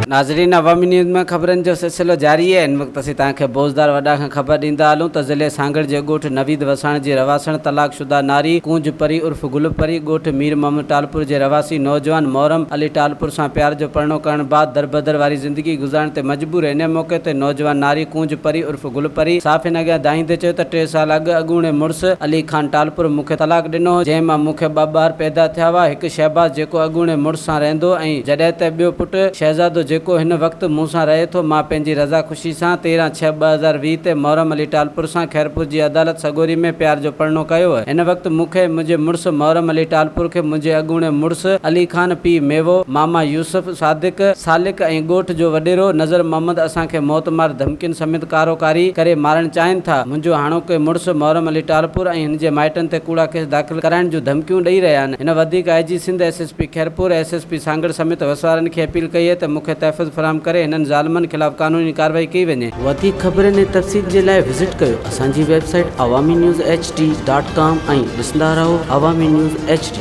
नाज़रीन, अवामी न्यूज़ में खबरन जो सिलसिलो जारी है। इन वक्त असीं तव्हांखे बोज़दार वॾा खां ख़बर ॾींदा हलूं त ज़िले सांगड़ जे ॻोठ नवीद वसाण जी रवासण तलाकशुदा नारी कूंज परी उर्फ गुल परी ॻोठ मीर मोहम्मद टालपुर जे रवासी नौजवान मोहरम अली टालपुर सां प्यार जो परिणो करण बाद दरबदर वारी ज़िंदगी गुज़ारण ते मजबूर। इन मौक़े ते नौजवान नारी कूंज परी उर्फ गुल परी साफ़ इन अॻियां दाहींदे चयो त 3 साल अॻु अॻूणे मुड़ुस अली खान टालपुर मूंखे तलाक ॾिनो, जंहिं मां मूंखे 2 ॿार पैदा थिया हुआ। हिकु शहबाज़ जेको अॻूणे मुड़ुस सां रहंदो ऐं जॾहिं त ॿियो पुटु शहज़ादो जेको हिन वक़्तु मूं सां रहे थो। मां पंहिंजी रज़ा ख़ुशी सां 13/6/2020 ते मोहरम अली टालपुर सां खैरपुर जी अदालत सगोरी में प्यार जो परिणो कयो है। हिन वक़्तु मूंखे मुंहिंजे मुड़ुस मोहरम अली टालपुर खे मुंहिंजे अॻूणे मुड़ुस अली खान पीउ मेवो मामा यूसुफ सादिक सालिक ऐं ॻोठ जो वॾेरो नज़र मोहम्मद असांखे मौतमार धमकियुनि समेत कारोकारी करे मारणु चाहिनि था। मुंहिंजो हाणोके मुड़ुस मोहरम अली टालपुर ऐं हिन जे माइटनि ते कूड़ा केस दाख़िल कराइण जूं धमकियूं ॾेई रहिया आहिनि। हिन वधीक IG Sindh SSP Khairpur SSP Sanghar समेत वसवारनि खे अपील कई है त मूंखे तहफ़ुज़ फराहम करे हिननि ज़ालिमनि ख़िलाफ़ कानूनी कार्रवाई कई वञे। वधीक ख़बरनि ऐं तफ़सील जे लाइ विज़िट कयो असांजी वेबसाइट awamiNewsHD.com ऐं ॾिसंदा रहो अवामी न्यूज़ HD।